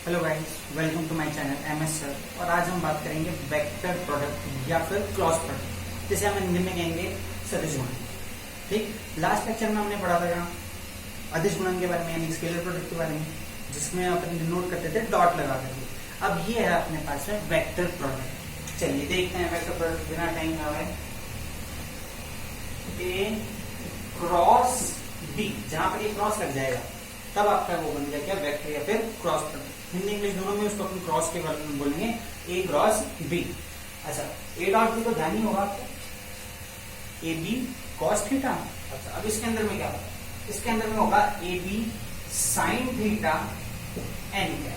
Hello guys, welcome to my channel MS sir. और आज हम बात करेंगे वेक्टर प्रोडक्ट या फिर क्रॉस प्रोडक्ट, जिसे हम हिंदी में कहेंगे सदिश गुणन। ठीक, लास्ट लेक्चर में हमने पढ़ा था अदिश गुणन के बारे में, यानी स्केलर प्रोडक्ट के बारे में, जिसमें अपन डिनोट करते थे डॉट लगा करके। अब ये है अपने पास में वेक्टर प्रोडक्ट। चलिए देखते हैं वेक्टर प्रोडक्ट बिना टाइम लगाए। ए क्रॉस बी, जहां पर ये क्रॉस लग जाएगा तब आपका वो बन जाएगा वेक्टर या फिर क्रॉस प्रोडक्ट। हिंदी इंग्लिश दोनों में उसको अपन क्रॉस के बारे में बोलेंगे, ए क्रॉस बी। अच्छा, ए डॉट बी तो ध्यान ही होगा आपको, ए बी कॉस थीटा। अच्छा, अब इसके अंदर में क्या होगा? इसके अंदर में होगा A B sine theta n क्या।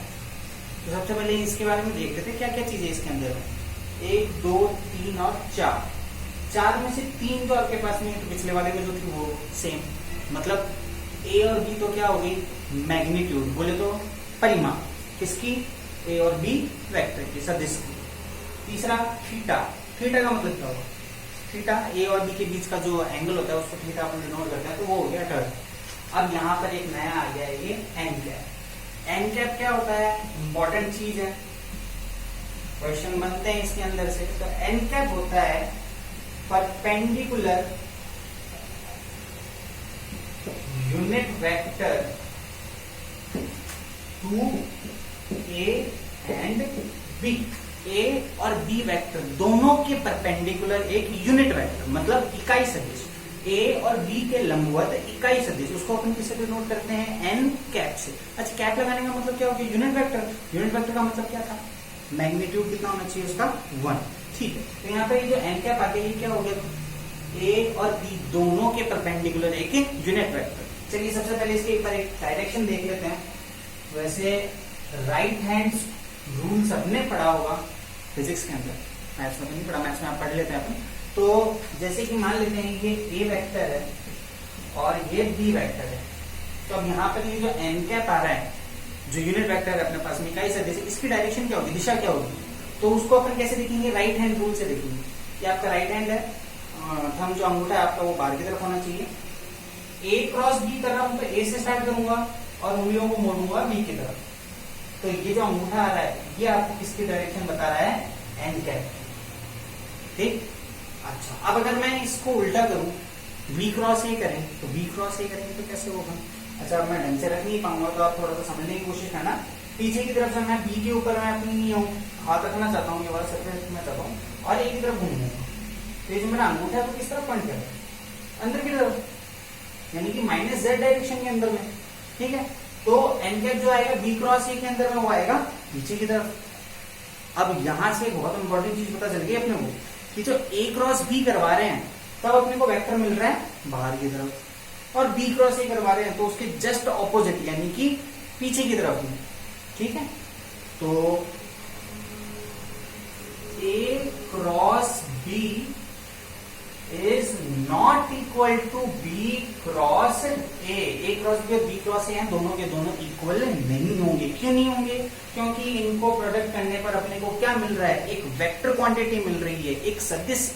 तो सबसे पहले इसके बारे में देख लेते हैं क्या क्या चीजें इसके अंदर है। 1 2 3 और 4। 4 में से 3 तो आपके पास नहीं है, तो पिछले वाले में जो थी वो सेम, मतलब ए और बी तो क्या हो गई मैग्नीट्यूड, बोले तो परिमाप किसकी, ए और बी वेक्टर की, सदिश की। तीसरा थीटा, थीटा का मतलब क्या होगा? थीटा ए और बी के बीच का जो एंगल होता है उसको थीटा अपन डिनोट करते हैं, तो वो हो गया टर्न। अब यहाँ पर एक नया आ गया है ये एन कैप। एन कैप क्या होता है? इंपॉर्टेंट चीज है, क्वेश्चन बनते हैं इसके अंदर से। तो एन कैप होता है perpendicular unit vector to a and b. A और बी वेक्टर दोनों के परपेंडिकुलर एक यूनिट वेक्टर, मतलब इकाई सदिश, ए और बी के लंबवत इकाई सदिश, उसको अपन किससे डिनोट करते हैं? एन कैप से। अच्छा, कैप लगाने का मतलब क्या हो गया? Unit vector. यूनिट वेक्टर का मतलब क्या था? मैग्नीट्यूड कितना होना चाहिए उसका? 1। ठीक है, तो यहाँ पे ये जो एन कैप आ गया, ये क्या हो गया? ए और बी दोनों के परपेंडिकुलर एक यूनिट वेक्टर। चलिए सबसे पहले इसके ऊपर एक डायरेक्शन देख लेते हैं। वैसे राइट हैंड रूल सबने पढ़ा होगा फिजिक्स के अंदर, मैथ्स में नहीं पढ़ा, मैथ्स में आप पढ़ लेते हैं अपन। तो जैसे कि मान लेते हैं ये ए वेक्टर है और ये बी वेक्टर है, तो अब यहाँ पर ये जो एन कैप आ रहा है, जो यूनिट वेक्टर है अपने पास में इकाई सदिश, इसकी डायरेक्शन क्या होगी, दिशा क्या होगी? तो उसको अपन कैसे देखेंगे? राइट हैंड रूल से देखेंगे। ये आपका राइट हैंड है, थंब जो अंगूठा है आपका वो बाहर की तरफ होना चाहिए। ए क्रॉस बी कर रहा हूं तो ए से स्टार्ट करूंगा और उंगलियों को मोड़ूंगा बी की तरफ। तो ये जो अंगूठा आ रहा है ये आपको किसकी डायरेक्शन बता रहा है? N cap. ठीक। अच्छा, अब अगर मैं इसको उल्टा करूं, बी क्रॉस ए करें तो बी क्रॉस ए करेंगे तो कैसे होगा? अच्छा, अब मैं ढंग से रख नहीं पाऊंगा, तो आप थोड़ा सा समझने की कोशिश करना। पीछे की तरफ से मैं बी के ऊपर मैं अपनी हाथ रखना चाहता हूँ, ये वाला सर्फेस रखना चाहता हूँ और एक की तरफ घूमूंगा। तो ये जो मेरा अंगूठा है तो किस तरफ पॉइंट कर रहा है? अंदर की तरफ, यानी कि माइनस जेड डायरेक्शन के अंदर में। ठीक है, तो एन कैप जो आएगा बी क्रॉस ए के अंदर में वो आएगा नीचे की तरफ। अब यहां से एक बहुत इंपॉर्टेंट चीज पता चल गई अपने को कि जो ए क्रॉस बी करवा रहे हैं तब अपने को वेक्टर मिल रहा है बाहर की तरफ, और बी क्रॉस ए करवा रहे हैं तो उसके जस्ट ऑपोजिट यानी कि पीछे की तरफ में। ठीक है, तो a cross b is not equal to b cross a cross b और बी क्रॉस ए हैं, दोनों के दोनों इक्वल नहीं होंगे। क्यों नहीं होंगे? क्योंकि इनको प्रोडक्ट करने पर अपने को क्या मिल रहा है? एक वेक्टर क्वांटिटी मिल रही है, एक सदिश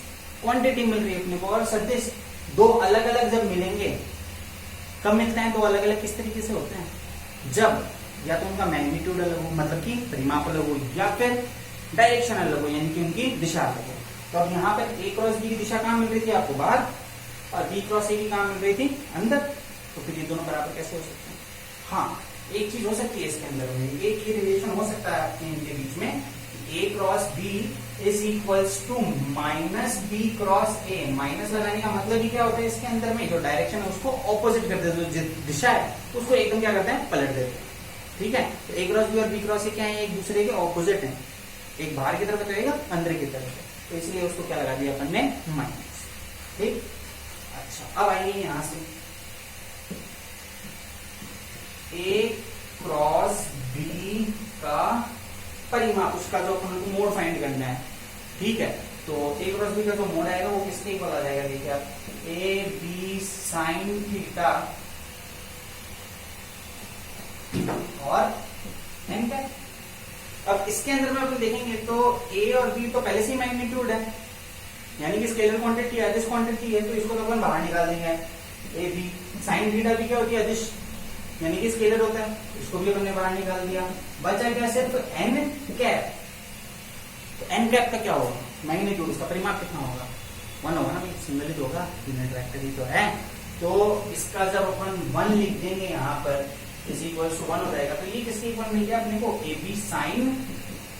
क्वांटिटी मिल रही है अपने को। और सदिश दो अलग अलग जब मिलेंगे, कब मिलते हैं? दो अलग अलग किस तरीके से होते हैं? जब या तो उनका मैग्नीट्यूड अलग हो, मतलब कि परिमाप अलग हो, या फिर डायरेक्शन अलग हो, यानी कि उनकी दिशा अलग हो। तो अब यहाँ पर ए क्रॉस बी की दिशा कहाँ मिल रही थी आपको? बाहर, और बी क्रॉस ए की कहाँ मिल रही थी? अंदर। तो फिर ये दोनों बराबर कैसे हो सकते हैं? हाँ, एक चीज हो सकती है इसके अंदर में, एक ही रिलेशन हो सकता है आपके इनके बीच में, a cross b is equals to minus b cross a. Minus लगाने का मतलब ही क्या होता है? इसके अंदर में जो डायरेक्शन है उसको ऑपोजिट कर देते हैं, जो दिशा है उसको एकदम क्या करते हैं? पलट देते हैं। ठीक है, तो ए क्रॉस बी और बी क्रॉस ए क्या है? एक दूसरे के ऑपोजिट है, एक बाहर की तरफ रहेगा, अंदर की तरफ है, तो इसलिए उसको क्या लगा दिया अपन ने? माइनस। ठीक। अच्छा, अब आइए यहां से ए क्रॉस बी का परिमाप, उसका जो अपन को मोड फाइंड करना है। ठीक है, तो ए क्रॉस बी का जो मोड आएगा वो किसके इक्वल आ जाएगा? देखिए आप, ए बी साइन थीटा और एन कैप। अब इसके अंदर में अपन देखेंगे तो ए और बी तो पहले से ही मैग्नीट्यूड है, यानी कि स्केलर क्वांटिटी है, अदिश क्वांटिटी है, तो इसको तो अपन बाहर निकाल देंगे। ए बी साइन थीटा भी क्या होती है? अदिश। यानी कि स्केलर होता है, इसको भी अपन ने बाहर निकाल दिया। बचा क्या सिर्फ एन कैप। तो एन कैप का क्या होगा, मैग्नीट्यूड, उसका परिमाप कितना होगा, 1 होगा ना, सिंगल ही तो होगा, यूनिट वेक्टर ही तो है। तो इसका जब अपन 1 लिख देंगे यहाँ पर इज इक्वल टू 1 हो जाएगा। तो ये किसके इक्वल मिल गया अपने को, ए बी साइन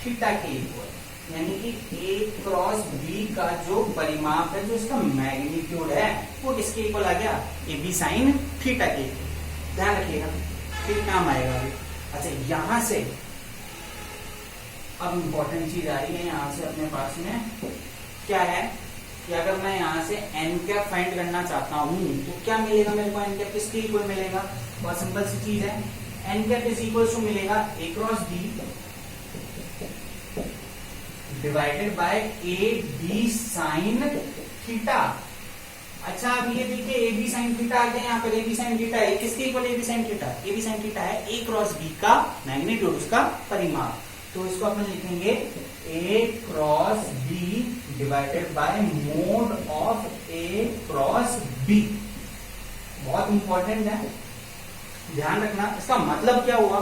थीटा के इक्वल, यानी कि ए क्रॉस बी का जो परिमाप है, जो इसका मैग्नीट्यूड है, वो किसके इक्वल आ गया, ए बी साइन थीटा के इक्वल। ध्यान रखिएगा, फिर काम आएगा अभी। अच्छा, यहां से अब इंपॉर्टेंट चीज आ रही है, यहां से अपने पास में क्या है कि अगर मैं यहां से एन कैप फाइंड करना चाहता हूं तो क्या मिलेगा मेरे को, एन कैप किसके इक्वल मिलेगा, बहुत सिंपल सी चीज है, n cap is equal to मिलेगा a cross b divided by a B sine theta. अच्छा, अब ये देखिए ए बी साइन थीटा आ गया, यहाँ पर ए बी साइन थीटा है, किसके equal a B sine theta, a B sine theta है ए क्रॉस बी का मैग्नीट्यूड, उसका परिमाप। तो इसको अपन लिखेंगे a cross b divided by mod of a cross b. बहुत इंपॉर्टेंट है, ध्यान रखना। इसका मतलब क्या हुआ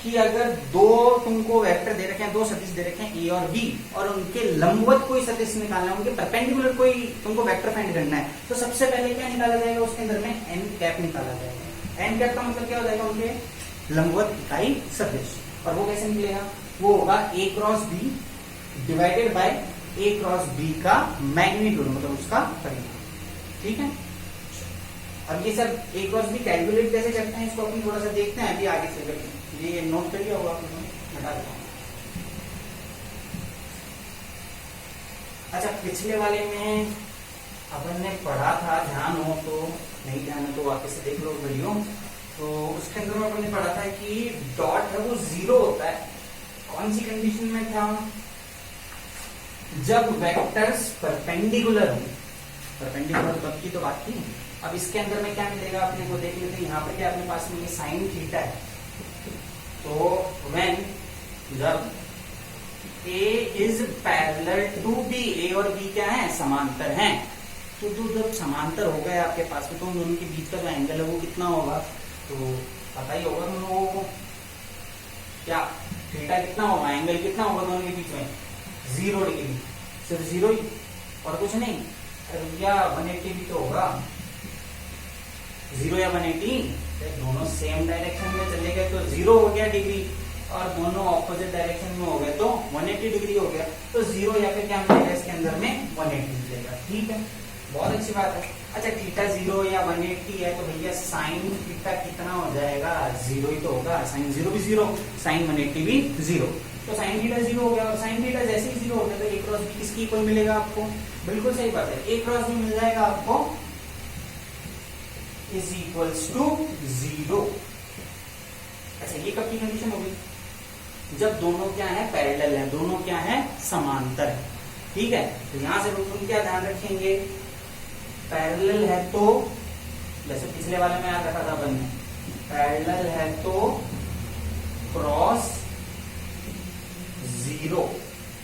कि अगर दो तुमको वेक्टर दे रखे हैं, दो सदिश दे रखे हैं ए और बी, और उनके लंबवत कोई सदिश निकालना है, उनके परपेंडिकुलर कोई तुमको वेक्टर फाइंड करना है, तो सबसे पहले क्या निकाला जाएगा, उसके अंदर में एन कैप निकाला जाएगा। एन कैप का मतलब क्या हो जाएगा, उनके लंबवत इकाई सदिश। और वो कैसे निकलेगा, वो होगा a cross b divided by a cross b का मैग्नीट्यूड, मतलब उसका परिमाप। ठीक है, अब ये सब ए क्रॉस बी कैलकुलेट कैसे करते हैं, इसको अपन थोड़ा सा देखते हैं अभी आगे से करके। ये नोट करिए होगा, हटा देता हूं। अच्छा, पिछले वाले में अपन ने पढ़ा था, ध्यान हो तो, नहीं ध्यान हो तो वापस से देख लो वीडियो। तो उसके अंदर में अपन ने पढ़ा था कि डॉट है वो 0 होता है। कौन सी कंडीशन में था, जब वेक्टर्स परपेंडिकुलर हो। परपेंडिकुलर तब की तो बात थी। अब इसके अंदर में क्या मिलेगा अपने को, देख लेते हैं। यहाँ पर क्या अपने पास में ये साइन थीटा है, तो व्हेन जब A is parallel to B, A और B क्या है, समांतर हैं, तो जब समांतर हो गए आपके पास में, तो उन दोनों के बीच का जो एंगल है वो कितना होगा, तो पता ही होगा तुम लोगों को, क्या थीटा कितना होगा, एंगल कितना होगा दोनों के बीच में, 0 डिग्री, सिर्फ 0 ही और कुछ नहीं। या 180 भी तो होगा, 0 या 180, दोनों सेम डायरेक्शन में चले गए तो 0 हो गया डिग्री, और दोनों ऑपोजिट डायरेक्शन में हो गए तो 180 डिग्री हो गया। तो 0 या फिर क्या मिलेगा इसके अंदर में, 180 मिलेगा। ठीक है, बहुत अच्छी बात है। अच्छा, थीटा 0 या 180 है तो भैया साइन थीटा कितना हो जाएगा, 0 ही तो होगा। साइन 0 भी 0, साइन 180 भी 0, तो साइन थीटा 0 हो गया। और साइन थीटा जैसे ही 0 हो गया तो ए क्रॉस बी किसकी इक्वल मिलेगा आपको, बिल्कुल सही बात है, ए क्रॉस बी मिल जाएगा आपको इज इक्वल्स टू 0। अच्छा, ये कब की कंडीशन होगी, जब दोनों क्या है, पैरेलल है, दोनों क्या है, समांतर है। ठीक है, तो यहां से तुम क्या ध्यान रखेंगे, पैरेलल है तो, जैसे पिछले वाले में याद रखा था अपन ने, पैरेलल है तो क्रॉस 0,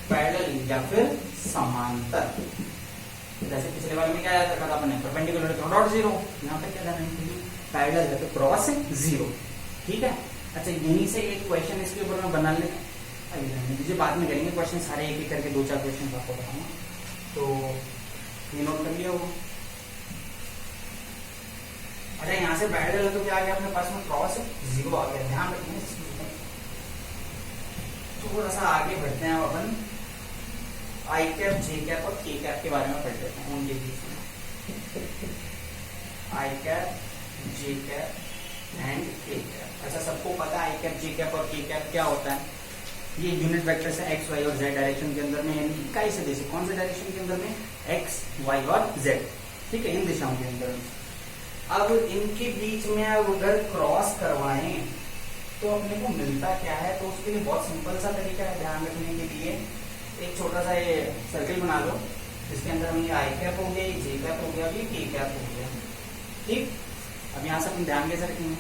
पैरेलल या फिर समांतर। जैसे पिछले वाले में क्या याद रखा था अपन ने, परपेंडिकुलर तो डॉट 0, यहाँ पे क्या ध्यान रखेंगे, पैरेलल है तो क्रॉस 0। ठीक है। अच्छा, यहीं से एक क्वेश्चन इसके ऊपर मैं बना लेता मुझे बाद में करेंगे क्वेश्चन सारे, एक एक करके 2-4 क्वेश्चन आपको बताऊंगा, तो ये नोट कर लिया वो। अच्छा, यहाँ से पैरेलल है तो क्या आ गया अपने पास में, क्रॉस 0 आ गया। ध्यान रखना इस चीज में। थोड़ा सा आगे बढ़ते हैं अपन, आई कैप, जे कैप और के कैप के बारे में पढ़ लेते हैं, उनके बीच में आई कैप, जे कैप एंड के कैप। अच्छा, सबको पता है आई कैप, जे कैप और के कैप क्या होता है। ये यूनिट वेक्टर्स है एक्स, वाई और जेड डायरेक्शन के अंदर में, यानी इकाई सदिश है। कौन से डायरेक्शन के अंदर में, एक्स, वाई और जेड। ठीक है, इन दिशाओं के अंदर में। अब इनके बीच में अगर क्रॉस करवाएं तो अपने को मिलता क्या है, तो उसके लिए बहुत सिंपल सा तरीका है ध्यान रखने के लिए। एक छोटा सा ये सर्किल बना लो, जिसके अंदर में ये आई कैप हो गया, ये जे कैप हो गया, ये के कैप हो गया। ठीक, अब यहाँ से अपन ध्यान कैसे रखेंगे,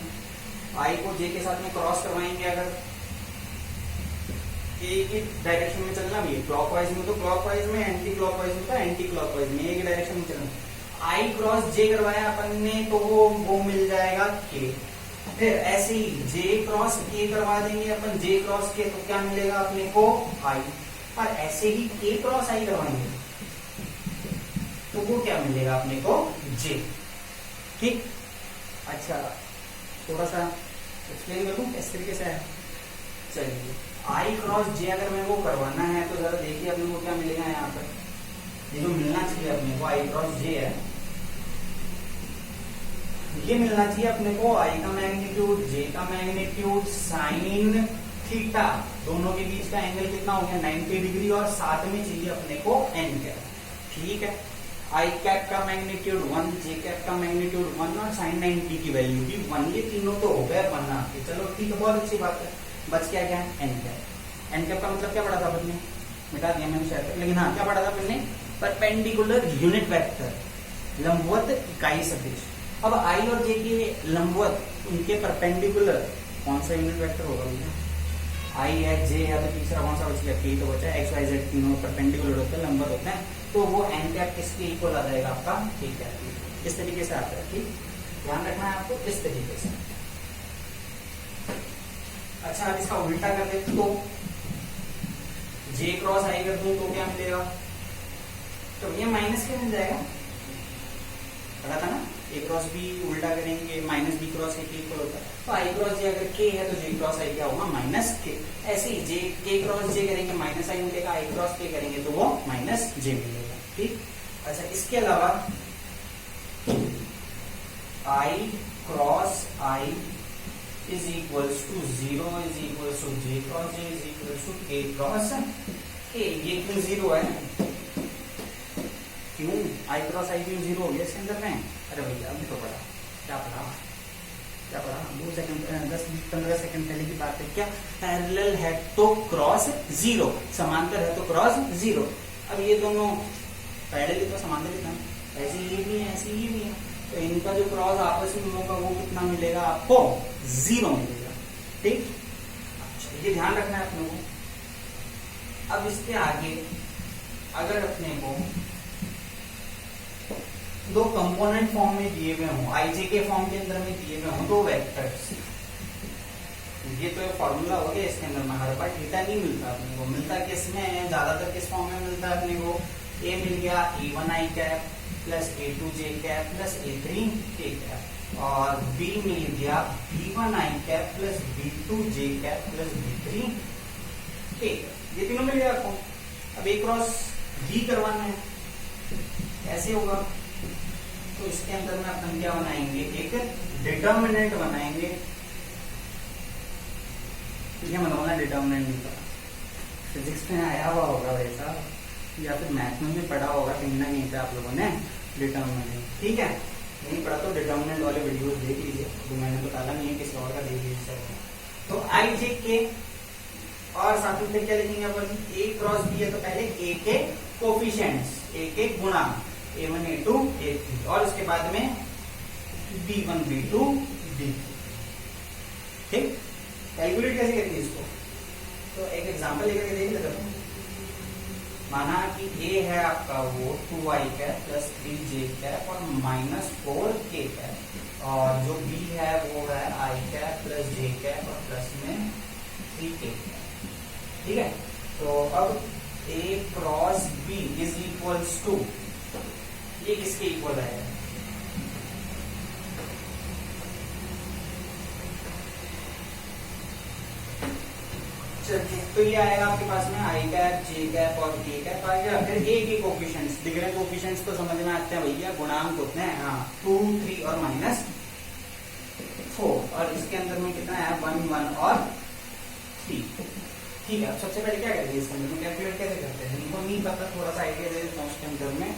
आई को जे के साथ में क्रॉस करवाएंगे, अगर एक ही डायरेक्शन में चलना भी है, क्लॉकवाइज में तो क्लॉकवाइज में, एंटी क्लॉकवाइज में तो एंटी क्लॉकवाइज में, एक ही डायरेक्शन में चलना। आई क्रॉस जे करवाया अपन ने तो वो मिल जाएगा के, फिर ऐसे ही जे क्रॉस के करवा देंगे अपन, जे क्रॉस के तो क्या मिलेगा अपने को आई, और ऐसे ही के क्रॉस आई करवाएंगे तो वो क्या मिलेगा अपने को जे। ठीक, अच्छा थोड़ा सा एक्सप्लेन कर दूं इस तरीके से है। चलिए आई क्रॉस जे अगर मैं वो करवाना है तो जरा देखिए अपने को क्या मिलेगा यहाँ पर, ये जो मिलना चाहिए अपने को आई क्रॉस जे है, ये मिलना चाहिए अपने को आई का मैग्नीट्यूड जे का मैग्नीट्यूड साइन थीटा, दोनों के बीच का एंगल कितना हो गया 90 डिग्री, और साथ में चाहिए अपने को एन कैप। ठीक है, आई कैप का मैग्नीट्यूड 1, जे कैप का मैग्नीट्यूड 1 और साइन 90 की वैल्यू भी 1, ये तीनों तो हो गए अपन आपके। चलो ठीक है, बहुत अच्छी बात है। बच क्या क्या है एन कैप। एन कैप का मतलब क्या पढ़ा था अपन ने, मिटा दिया मैंने शायद, लेकिन हाँ क्या पढ़ा था अपन ने, परपेंडिकुलर यूनिट वेक्टर, लंबवत इकाई सदिश। अब आई और जे के लंबवत, उनके परपेंडिकुलर कौन सा यूनिट वेक्टर होगा भैया, आई है जे है, तो तीसरा कौन सा बच गया, के तो बचा है, एक्स वाई जेड तीनों परपेंडिकुलर होते हैं, लंबवत होते हैं, तो वो एन कैप किसके इक्वल आ जाएगा आपका के कैप। इस तरीके से आता है। ठीक, ध्यान रखना है आपको इस तरीके से। अच्छा अब इसका उल्टा कर दे तो जे क्रॉस आई कर दूं तो क्या मिलेगा, तो ये माइनस के मिल जाएगा, पता था ना, ए क्रॉस बी उल्टा करेंगे माइनस बी क्रॉस ए के इक्वल होता है, तो आई क्रॉस जे अगर के है तो जे क्रॉस आई क्या होगा माइनस के। ऐसे ही जे के क्रॉस जे करेंगे माइनस आई मिलेगा, आई क्रॉस के करेंगे तो वो माइनस जे मिलेगा। ठीक, अच्छा इसके अलावा i cross i is equals to 0 is equals to j cross j is equals to k cross k. ये क्यों 0 है, क्यों आई क्रॉस आई क्यों 0 हो गया इसके अंदर में, अरे भैया अभी तो पढ़ा, क्या पढ़ा 2 सेकंड 10-15 सेकंड पहले की बात है। क्या पैरेलल है तो क्रॉस 0, समांतर है तो क्रॉस 0। अब ये दोनों पैरेलल तो समांतर ही था, ऐसे ये भी है ऐसे ये भी है, तो इनका जो क्रॉस आपस में होगा वो कितना मिलेगा आपको 0 मिलेगा। ठीक, अच्छा ये ध्यान रखना है अपने को। अब इसके आगे अगर अपने को दो कंपोनेंट फॉर्म में दिए हुए हों, आईजे के फॉर्म के अंदर में दिए हुए हों दो वेक्टर्स, ये तो फॉर्मूला हो गया, इसके अंदर में हर बार थीटा नहीं मिलता अपने को, मिलता किसमें ज्यादातर किस फॉर्म में मिलता है अपने को, ए मिल गया ए1 आई कैप प्लस ए2 जे कैप प्लस ए3 के कैप, और बी मिल गया b1 आई कैप प्लस b2 जे कैप प्लस b3 के, ये तीनों मिल गया आपको। अब ए क्रॉस बी करवाना है, ऐसे होगा, तो इसके अंदर में अपन क्या बनाएंगे, एक डिटर्मिनेंट बनाएंगे। ये मतलब डिटर्मिनेंट नहीं पता, फिजिक्स में आया हुआ होगा वैसा, या फिर मैथ में भी पढ़ा होगा कहीं ना कहीं पे आप लोगों ने डिटर्मिनेंट। ठीक है, नहीं पढ़ा तो डिटर्मिनेंट वाले वीडियोस देख लीजिए, तो मैंने तो डाला नहीं है, किसी और का देख लीजिए। तो आई जे के, और साथ में फिर क्या लिखेंगे अपन, ए क्रॉस बी है तो पहले ए के कोफिशिएंट्स, ए के गुणांक A1 A2 A3, और उसके बाद में B1 B2 B3। ठीक, कैलकुलेट कैसे करेंगे इसको, तो एक एग्जांपल लेकर के देख लेते हैं। माना कि A है आपका वो 2i cap plus 3j cap और -4k कैप, और जो B है वो है i cap plus j cap और प्लस में 3k कैप। ठीक है, तो अब A cross B is equals to, ये किसके इक्वल है, चलिए तो ये आएगा आपके पास में आई कैप जे कैप और के कैप आ गया। फिर ए के कोफिशिएंट्स दिख रहे हैं, कोफिशिएंट्स तो समझ में आते हैं भैया, गुणांक होते हैं, हाँ 2 3 और -4, और इसके अंदर में कितना है 1 1 और 3। ठीक है, सबसे पहले क्या करेंगे इसके अंदर में, कैलकुलेट कैसे करते हैं, इनको नहीं पता, थोड़ा सा आइडिया दे देता हूँ। उसके अंदर में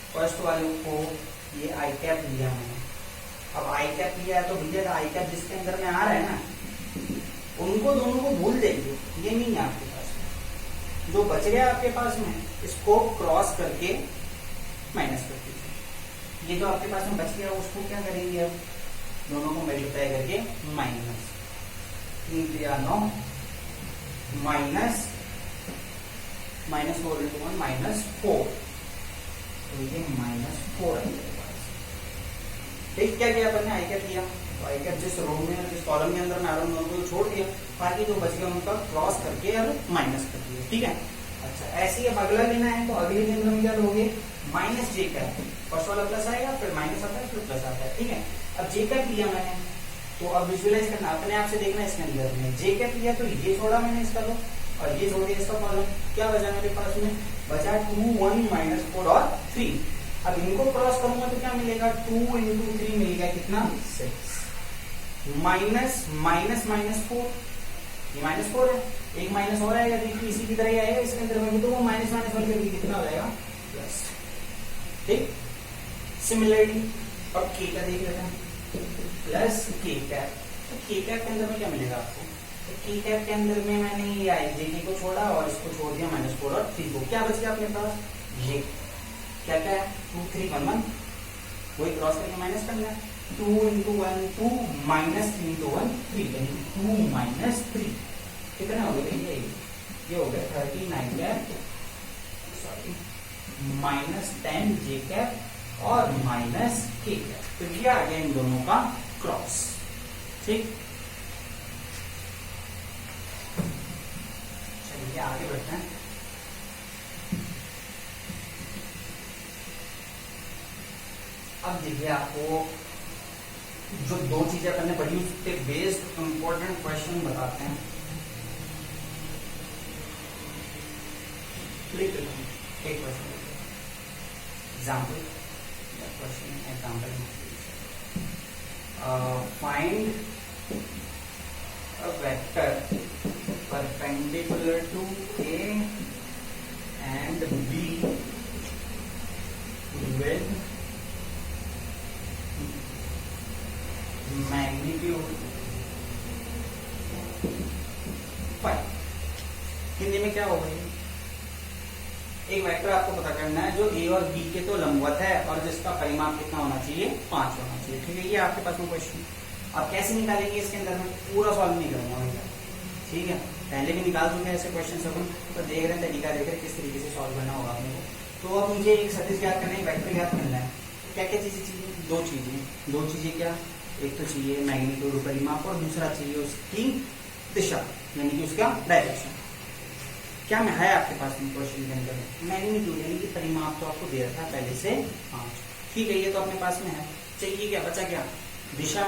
फर्स्ट वाले को ये आई कैप लिया मैंने, अब आई कैप लिया है तो भैया आई कैप जिसके अंदर में आ रहा है ना, उनको दोनों को भूल देंगे, ये नहीं है आपके पास में, जो बच गया आपके पास में इसको क्रॉस करके माइनस कर दीजिए। ये जो आपके पास में बच गया उसको क्या करेंगे, अब दोनों को मल्टीप्लाई करके माइनस 3 9 माइनस -4 × 1 -4, तो ये -4 है मेरे पास। ठीक, क्या किया अपन ने, आई कैप लिया, तो आई कैप जिस रो में जिस कॉलम के अंदर मैडम ने उनको छोड़ दिया, बाकी जो बच गया उनका क्रॉस करके और माइनस कर दिया, ठीक है। अच्छा ऐसे ही अब अगला लेना है, तो अगले के अंदर हम क्या लोगे, माइनस जे कैप, फर्स्ट वाला प्लस आएगा, फिर माइनस आता है, फिर प्लस आता है, ठीक है। अब जे कैप लिया मैंने, तो अब विजुअलाइज करना अपने आप से देखना इसके अंदर में, जे कैप लिया तो ये छोड़ा मैंने इसका लो, और ये छोड़ दिया इसका कॉलम, क्या बचा मेरे पास में, बचा 2 1 -4 और 3। अब इनको क्रॉस करूंगा तो क्या मिलेगा, 2 × 3 मिलेगा कितना, 6 माइनस माइनस -4, ये -4 है, एक माइनस और आएगा, देखिए इसी की तरह ही आएगा इसके अंदर में, तो वो माइनस माइनस वाले करके कितना हो जाएगा, प्लस, ठीक। सिमिलरली अब के का देख लेते हैं, प्लस के कैप, तो के कैप के अंदर में क्या मिलेगा आपको, तो के कैप के अंदर में मैंने ये आई जे के को छोड़ा और इसको छोड़ दिया -4 और 3 को, क्या बच गया अपने पास, ये क्या क्या है, 2 3 1 1, वही क्रॉस करके माइनस करना है, 2 × 1 2 -3 × 1 3, यानी 2 - 3 कितना हो गया, ये हो गया 39 कैप, सॉरी -10 जे कैप और -k कैप, तो ये आ गया इन दोनों का क्रॉस, ठीक। चलिए आगे बढ़ते हैं। अब देखिए आपको जो दो चीजें अपन ने पढ़ी उसके बेस्ड इंपॉर्टेंट क्वेश्चन बताते हैं। एक question example, question example, find a vector perpendicular to A and B with magnitude 5। Hindi में क्या होगा, एक वेक्टर आपको पता करना है जो A और B के तो लंबवत है और जिसका परिमाप कितना होना चाहिए, 5 होना चाहिए, ठीक है। ये आपके पास में क्वेश्चन, आप कैसे निकालेंगे इसके अंदर में, पूरा सॉल्व नहीं करूंगा भैया, ठीक है। पहले भी निकाल चुके हैं ऐसे क्वेश्चन अपन, तो देख रहे हैं तरीका, देख रहे हैं किस तरीके से सॉल्व करना होगा आपको। तो अब मुझे एक सदिश ज्ञात करना है, वेक्टर ज्ञात करना है, तो क्या क्या चीजें चाहिए, दो चीजें क्या, एक तो चाहिए मैग्नीट्यूड परिमाप और दूसरा चाहिए उसकी दिशा, यानी कि उसका डायरेक्शन। क्या में है आपके पास में क्वेश्चन के अंदर, मैग्नीट्यूड यानी कि परिमाप तो आपको दे रखा है पहले से 5, ठीक है, ये तो अपने पास में है। चाहिए क्या, बचा क्या, दिशा,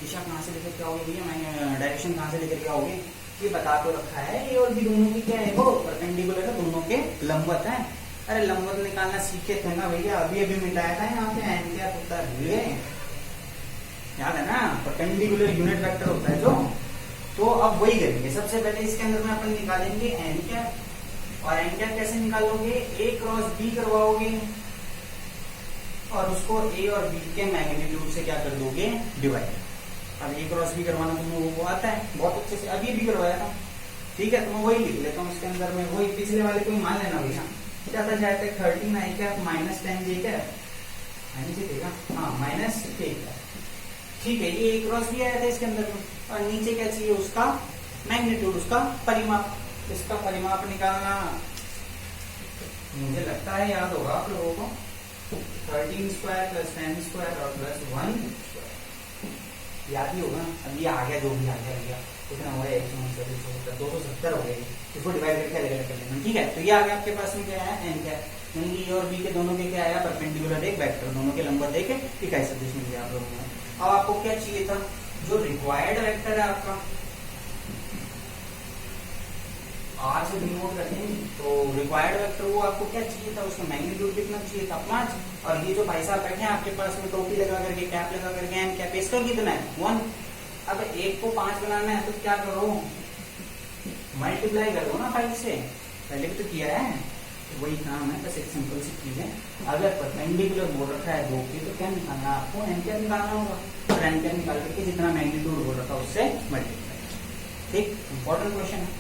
दिशा कहाँ से लेकर के आओगे भैया, मैं डायरेक्शन कहाँ से लेकर के आओगे, ये बता तो रखा है, ये और भी दोनों की क्या है, वो परपेंडिकुलर है, दोनों के लंबवत है। अरे लंबवत निकालना सीखे थे ना भैया, अभी मिटाया था यहाँ पे, एन क्या होता है भूल गए, याद है ना, परपेंडिकुलर यूनिट वेक्टर होता है जो, तो अब वही करेंगे। सबसे पहले इसके अंदर में अपन निकालेंगे एन कैप, और एन कैप कैसे निकालोगे, A क्रॉस B करवाओगे और उसको A और B के मैग्नीट्यूड से क्या कर दोगे, डिवाइड। अब A क्रॉस B करवाना तुम लोगों को आता है बहुत अच्छे से, अभी भी करवाया था, ठीक है। तो मैं वही लिख लेता हूँ इसके अंदर में, वही पिछले वाले को ही मान लेना भैया, क्या था जाता है 13 आई कैप -10 जे कैप, हाँ -k कैप, ठीक है। ये A क्रॉस B आया था इसके अंदर में, और नीचे क्या चाहिए, उसका मैग्नीट्यूड, उसका परिमाप। इसका परिमाप निकालना मुझे लगता है याद होगा आप लोगों को, 13² + 10² और +1² याद ही होगा। अब ये आ गया, जो भी आ गया भैया, कितना हुआ, 270 हो गए, इसको डिवाइड करके अलग अलग कर लेना, ठीक है। तो ये आ गया आपके पास में क्या है, एन क्या है, यानी A और B के दोनों के क्या आया, परपेंडिकुलर एक वेक्टर, दोनों के लंबवत एक इकाई सदिश मिल गया आप लोगों को। अब आपको क्या चाहिए था, जो रिक्वायर्ड वेक्टर है आपका, R से डिनोट करते हैं, तो रिक्वायर्ड वेक्टर वो आपको क्या चाहिए था, उसका मैग्नीट्यूड कितना चाहिए था, 5। और ये जो भाई साहब बैठे हैं आपके पास में टोपी लगा करके, कैप लगा करके, एन कैप, इसका कितना है, 1। अब 1 को 5 बनाना है तो क्या करो, मल्टीप्लाई करो ना 5 से, पहले भी तो किया है, तो वही काम है, बस एक सिंपल सी चीज है। अगर परपेंडिकुलर बोल रखा है 2 की, तो क्या निकालना है आपको, एन कैप निकालना होगा, और एन कैप निकाल करके जितना मैग्नीट्यूड बोल रखा है उससे मल्टीप्लाई, ठीक। इंपॉर्टेंट क्वेश्चन है,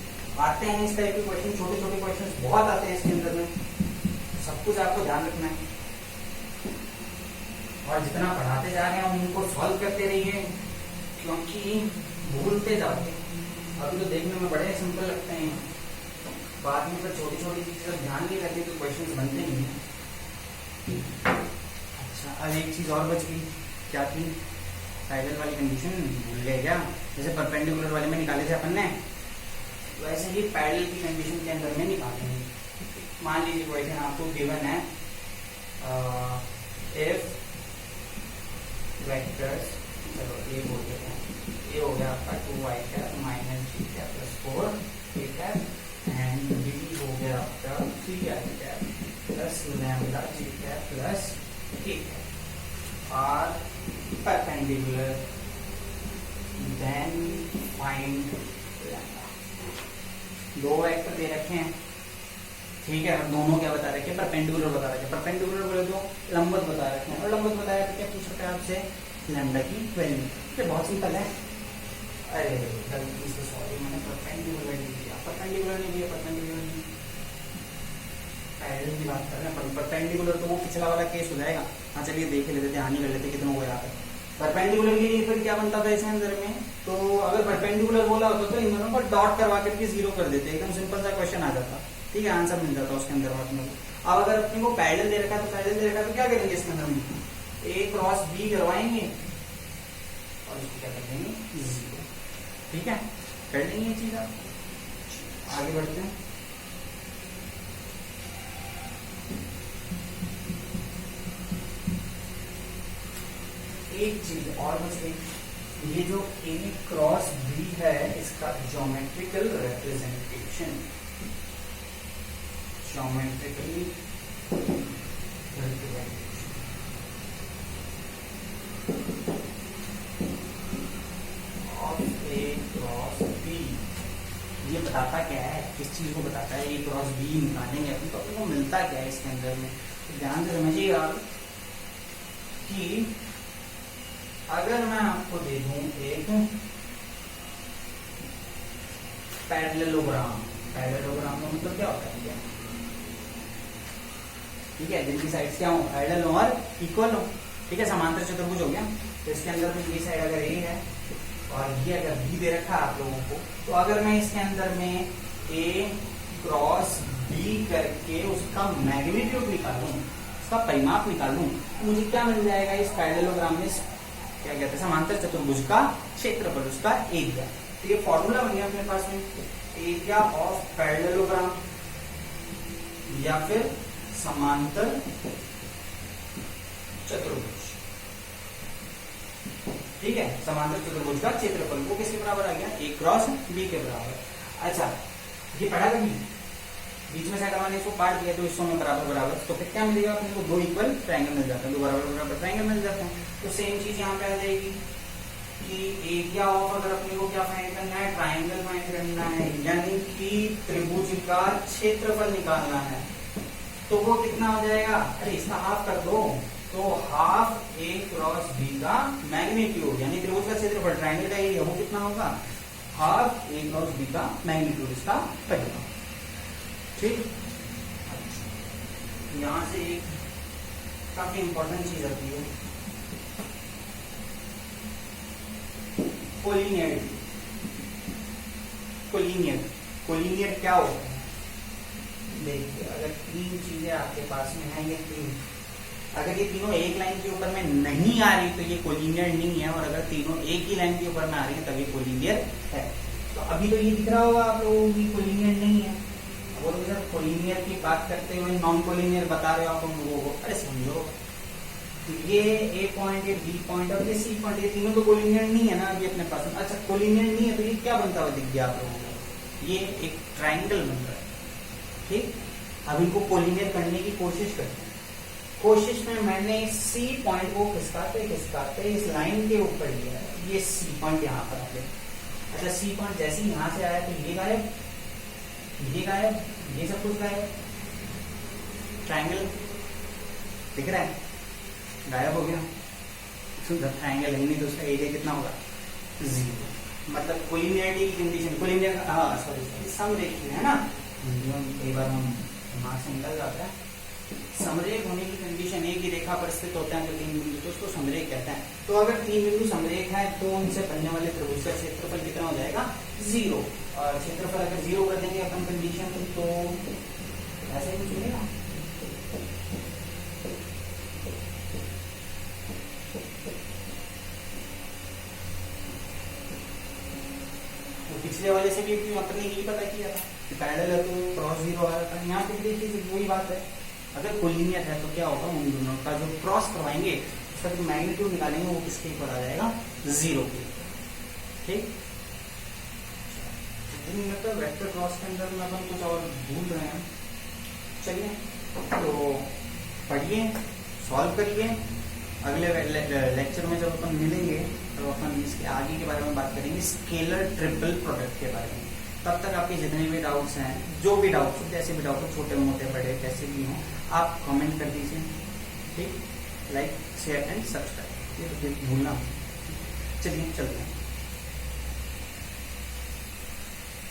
आते हैं इस तरह के क्वेश्चन, छोटे छोटे क्वेश्चन बहुत आते हैं इसके अंदर में, सब कुछ आपको ध्यान रखना है, और जितना पढ़ाते जा रहे हैं उनको सॉल्व करते रहिए, क्योंकि भूलते जाओगे। अभी तो देखने में बड़े सिंपल लगते हैं, बाद में तो छोटी छोटी चीजें ध्यान नहीं रखते तो क्वेश्चन बनते नहीं है। अच्छा, अब एक चीज और बच गई, क्या थी, पैरेलल वाली कंडीशन भूल गए क्या? जैसे परपेंडिकुलर वाले में निकाले थे अपन ने, वैसे ही पैरेलल की कंडीशन के अंदर में निकालेंगे। मान लीजिए क्वेश्चन आपको गिवन है, इफ वेक्टर्स, चलो ये बोल देते हैं, ये हो गया आपका 2y cap minus g cap plus 4 cap and b हो गया आपका 3i cap plus lambda g cap plus k cap are perpendicular, then find lambda. दो वेक्टर दे रखे हैं, ठीक है, दोनों क्या बता रखे हैं? परपेंडिकुलर बता रखे हैं। परपेंडिकुलर बोले तो लंबवत बता रखे हैं, और लंबवत बताया तो क्या पूछ रखा है आपसे? लैम्डा की वैल्यू। ये बहुत सिंपल है। अरे गलती से, सॉरी, मैंने परपेंडिकुलर नहीं दिया, परपेंडिकुलर नहीं दिया, परपेंडिकुलर नहीं, पैरेलल की बात कर रहे हैं। परपेंडिकुलर तो वो पिछला वाला केस हो जाएगा। हाँ चलिए देख लेते, ध्यान ही कर लेते कितनों को याद है। परपेंडिकुलर के लिए फिर क्या बनता था इसके अंदर में? तो अगर परपेंडिकुलर बोला होता तो इन दोनों को डॉट करवा करके जीरो कर देते, एकदम सिंपल सा क्वेश्चन आ जाता, ठीक है, आंसर मिल जाता उसके अंदर अपने को। अब अगर अपने को पैरेलल दे रखा है तो पैरेलल दे रखा है तो क्या करेंगे इसके अंदर में? ए क्रॉस बी करवाएंगे और इसको क्या कर देंगे? जीरो। ठीक है, कर लेंगे ये चीज। आप आगे बढ़ते हैं। एक चीज और बस एक, ये जो ए क्रॉस बी है इसका geometrical representation, geometrically of a cross b, ये बताता क्या है? किस चीज को बताता है? ए क्रॉस बी निकालेंगे अपन तो अपने को मिलता क्या है इसके अंदर में? ध्यान से समझिएगा कि अगर मैं आपको दे दूं एक पैरेललोग्राम, पैरेललोग्राम का मतलब क्या होता है? ठीक है, जिनकी साइड्स क्या हो? पैरेलल हो और इक्वल हो। ठीक है, समांतर चतुर्भुज हो गया। तो इसके अंदर में ये साइड अगर ए है और ये अगर बी दे रखा है आप लोगों को, तो अगर मैं इसके अंदर में ए क्रॉस बी करके उसका मैग्नीट्यूड निकालूं, उसका परिमाप निकालूं, मुझे क्या मिल जाएगा इस पैरेललोग्राम में? क्या कहते हैं? समांतर चतुर्भुज का क्षेत्रफल, उसका एरिया। तो ये फॉर्मूला बन गया अपने पास में, एरिया ऑफ पैरेललोग्राम या फिर समांतर चतुर्भुज। ठीक है, समांतर चतुर्भुज का क्षेत्रफल वो किसके बराबर आ गया? ए क्रॉस बी के बराबर। अच्छा, ये पढ़ा कभी? बीच में से अगर मैंने इसको काट दिया तो इसको में बराबर बराबर, तो फिर क्या मिलेगा अपने को? दो इक्वल ट्रायंगल मिल जाते हैं, दो बराबर बराबर ट्रायंगल मिल जाते हैं। तो सेम चीज यहाँ पे आ जाएगी कि एरिया ऑफ, अगर अपने को क्या फाइंड करना है? ट्रायंगल फाइंड करना है, यानी कि त्रिभुज का क्षेत्रफल निकालना है। तो वो कितना हो जाएगा? अरे इसका हाफ कर दो, तो हाफ ए क्रॉस बी का मैग्नीट्यूड, यानी त्रिभुज का क्षेत्रफल, ट्रायंगल का एरिया, वो कितना होगा? हाफ ए क्रॉस बी का मैग्नीट्यूड, इसका परिमाप। ठीक, यहां से एक काफी इंपॉर्टेंट चीज आती है, कोलिनियरिटी। कोलिनियर, कोलिनियर क्या होता है? देखिए, अगर तीन चीजें आपके पास में है, ये तीन, अगर ये तीनों एक लाइन के ऊपर में नहीं आ रही तो ये कोलिनियर नहीं है, और अगर तीनों एक ही लाइन के ऊपर में आ रही है तब ये कोलिनियर है। तो अभी तो ये दिख रहा होगा आप लोगों को कोलिनियर नहीं है, और सर कोलिनियर की बात करते हुए नॉन कोलिनियर बता रहे हो आप हम लोगों को। अरे समझो, ये ए पॉइंट, ये बी पॉइंट और ये सी पॉइंट, ये तीनों तो कोलिनियर नहीं है ना अभी अपने पास। अच्छा, कोलिनियर नहीं है तो ये क्या बनता हुआ दिख गया आप लोगों को? ये एक ट्राइंगल बन रहा है। ठीक, अब इनको कोलिनियर करने की कोशिश करते हैं। कोशिश में मैंने सी पॉइंट को खिसकाते इस लाइन के ऊपर लिया है, ये सी पॉइंट यहाँ पर आ गया। अच्छा, सी पॉइंट जैसे ही यहाँ से आया तो ये गायब, ये गायब, ये सब कुछ गायब, ट्रायंगल दिख रहा है, गायब हो गया। तो जब ट्रायंगल है नहीं तो उसका एरिया कितना होगा? जीरो। मतलब कोलिनियरिटी की कंडीशन, कोलिनियर, सॉरी समरेखीय है ना, कई बार हम दिमाग से निकल जाता है। समरेख होने की कंडीशन, एक ही रेखा पर स्थित होते हैं तो तीन बिंदु, तो उसको समरेख कहते हैं। तो अगर तीन बिंदु समरेख है तो उनसे बनने वाले त्रिभुज का क्षेत्रफल कितना हो जाएगा? जीरो। और क्षेत्रफल अगर जीरो कर देंगे अपन कंडीशन तो ऐसे ही कुछ मिलेगा। तो पिछले वाले से भी अपन ने यही पता किया था कि पैरेलल है तो क्रॉस जीरो आ रहा था। यहाँ पे देखिए वही बात है, अगर कोलिनियर है तो क्या होगा, उन दोनों का जो क्रॉस करवाएंगे उसका जो मैग्नीट्यूड निकालेंगे वो किसके ऊपर आ जाएगा, जीरो के। ठीक, मतलब वेक्टर क्रॉस के अंदर में अपन कुछ और भूल रहे हैं। चलिए तो पढ़िए, सॉल्व करिए। अगले लेक्चर में जब अपन मिलेंगे तो अपन इसके आगे के बारे में बात करेंगे, स्केलर ट्रिपल प्रोडक्ट के बारे में। तब तक आपके जितने भी डाउट्स हैं, जो भी डाउट्स, जैसे भी डाउट हो, छोटे मोटे बड़े कैसे भी हों, आप कमेंट कर दीजिए। ठीक, लाइक शेयर एंड सब्सक्राइब, ये तो फिर भूलना। चलिए चलते हैं।